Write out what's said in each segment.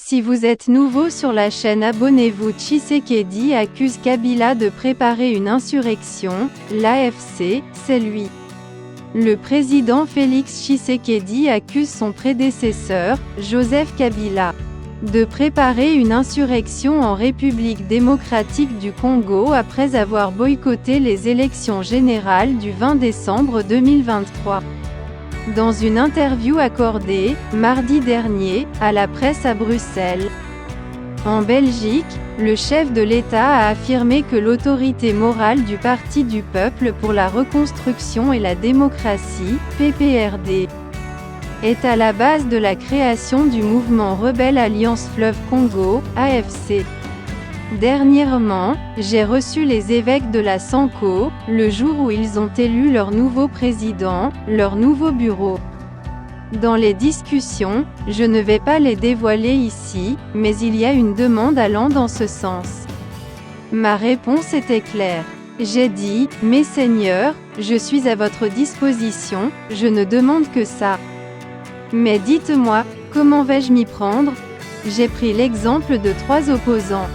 Si vous êtes nouveau sur la chaîne, abonnez-vous. Tshisekedi accuse Kabila de préparer une insurrection. L'AFC, c'est lui. Le président Félix Tshisekedi accuse son prédécesseur, Joseph Kabila, de préparer une insurrection en République démocratique du Congo après avoir boycotté les élections générales du 20 décembre 2023. Dans une interview accordée, mardi dernier, à la presse à Bruxelles, en Belgique, le chef de l'État a affirmé que l'autorité morale du Parti du peuple pour la reconstruction et la démocratie, PPRD, est à la base de la création du mouvement rebelle Alliance Fleuve Congo, AFC. Dernièrement, j'ai reçu les évêques de la Sanko, le jour où ils ont élu leur nouveau président, leur nouveau bureau. Dans les discussions, je ne vais pas les dévoiler ici, mais il y a une demande allant dans ce sens. Ma réponse était claire. J'ai dit, « Mes seigneurs, je suis à votre disposition, je ne demande que ça. Mais dites-moi, comment vais-je m'y prendre ?» J'ai pris l'exemple de 3 opposants.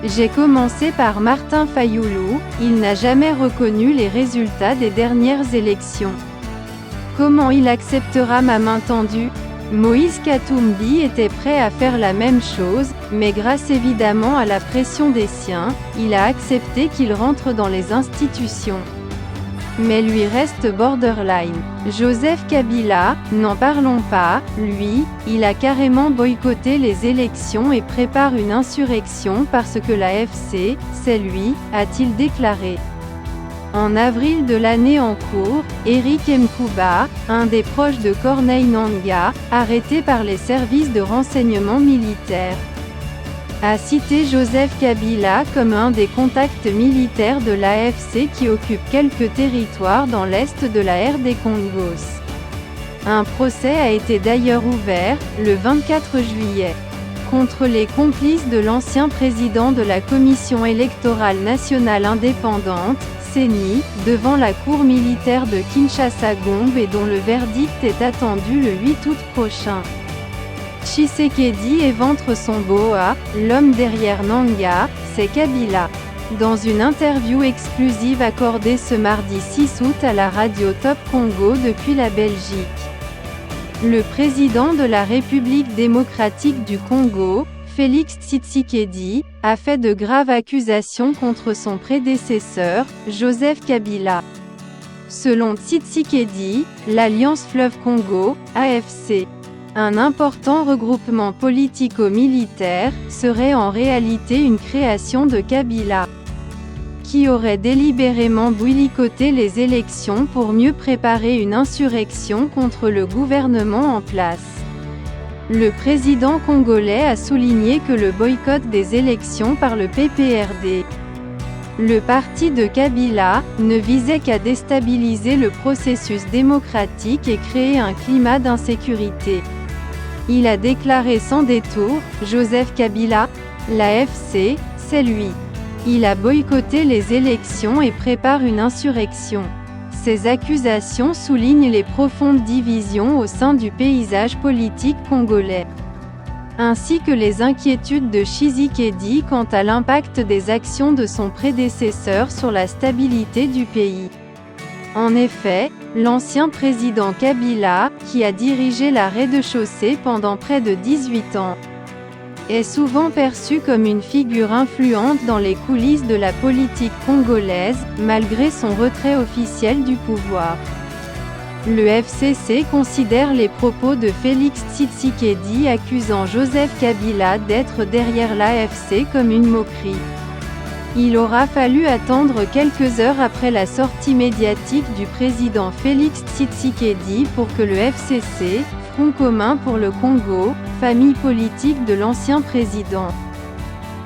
J'ai commencé par Martin Fayoulou, il n'a jamais reconnu les résultats des dernières élections. Comment il acceptera ma main tendue? Moïse Katumbi était prêt à faire la même chose, mais grâce évidemment à la pression des siens, il a accepté qu'il rentre dans les institutions. Mais lui reste borderline. Joseph Kabila, n'en parlons pas, lui, il a carrément boycotté les élections et prépare une insurrection parce que l'AFC, c'est lui, a-t-il déclaré. En avril de l'année en cours, Eric Mkuba, un des proches de Corneille Nangaa, arrêté par les services de renseignement militaire, a cité Joseph Kabila comme un des contacts militaires de l'AFC qui occupe quelques territoires dans l'est de la RD Congos. Un procès a été d'ailleurs ouvert, le 24 juillet, contre les complices de l'ancien président de la Commission électorale nationale indépendante, CENI, devant la cour militaire de Kinshasa-Gombe et dont le verdict est attendu le 8 août prochain. Tshisekedi éventre son boa, l'homme derrière Nangaa, c'est Kabila. Dans une interview exclusive accordée ce mardi 6 août à la radio Top Congo depuis la Belgique, le président de la République démocratique du Congo, Félix Tshisekedi, a fait de graves accusations contre son prédécesseur, Joseph Kabila. Selon Tshisekedi, l'Alliance Fleuve Congo, AFC, un important regroupement politico-militaire, serait en réalité une création de Kabila, qui aurait délibérément boycotté les élections pour mieux préparer une insurrection contre le gouvernement en place. Le président congolais a souligné que le boycott des élections par le PPRD, le parti de Kabila, ne visait qu'à déstabiliser le processus démocratique et créer un climat d'insécurité. Il a déclaré sans détour, Joseph Kabila, l'AFC, c'est lui. Il a boycotté les élections et prépare une insurrection. Ces accusations soulignent les profondes divisions au sein du paysage politique congolais, ainsi que les inquiétudes de Tshisekedi quant à l'impact des actions de son prédécesseur sur la stabilité du pays. En effet, l'ancien président Kabila, qui a dirigé la rez-de-chaussée pendant près de 18 ans, est souvent perçu comme une figure influente dans les coulisses de la politique congolaise, malgré son retrait officiel du pouvoir. Le FCC considère les propos de Félix Tshisekedi accusant Joseph Kabila d'être derrière l'AFC comme une moquerie. Il aura fallu attendre quelques heures après la sortie médiatique du président Félix Tshisekedi pour que le FCC, Front commun pour le Congo, famille politique de l'ancien président,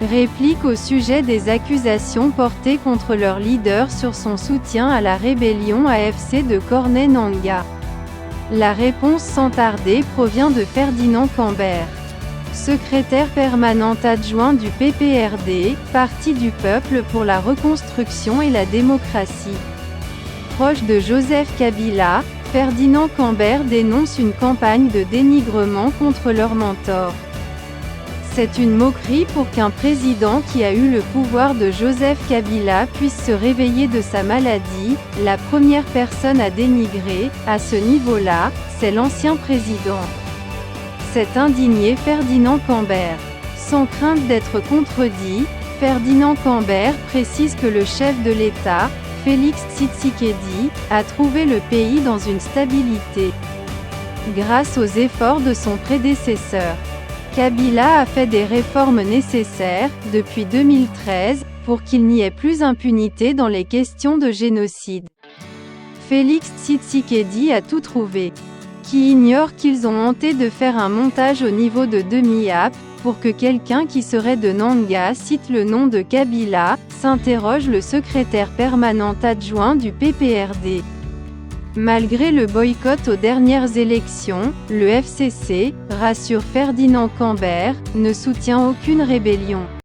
réplique au sujet des accusations portées contre leur leader sur son soutien à la rébellion AFC de Corneille Nangaa. La réponse sans tarder provient de Ferdinand Cambert, secrétaire permanent adjoint du PPRD, Parti du peuple pour la reconstruction et la démocratie. Proche de Joseph Kabila, Ferdinand Cambert dénonce une campagne de dénigrement contre leur mentor. C'est une moquerie pour qu'un président qui a eu le pouvoir de Joseph Kabila puisse se réveiller de sa maladie. La première personne à dénigrer, à ce niveau-là, c'est l'ancien président. S'est indigné Ferdinand Cambert. Sans crainte d'être contredit, Ferdinand Cambert précise que le chef de l'État, Félix Tshisekedi, a trouvé le pays dans une stabilité grâce aux efforts de son prédécesseur. Kabila a fait des réformes nécessaires, depuis 2013, pour qu'il n'y ait plus impunité dans les questions de génocide. Félix Tshisekedi a tout trouvé. Qui ignore qu'ils ont tenté de faire un montage au niveau de demi-app, pour que quelqu'un qui serait de Nanga cite le nom de Kabila, s'interroge le secrétaire permanent adjoint du PPRD. Malgré le boycott aux dernières élections, le FCC, rassure Ferdinand Cambert, ne soutient aucune rébellion.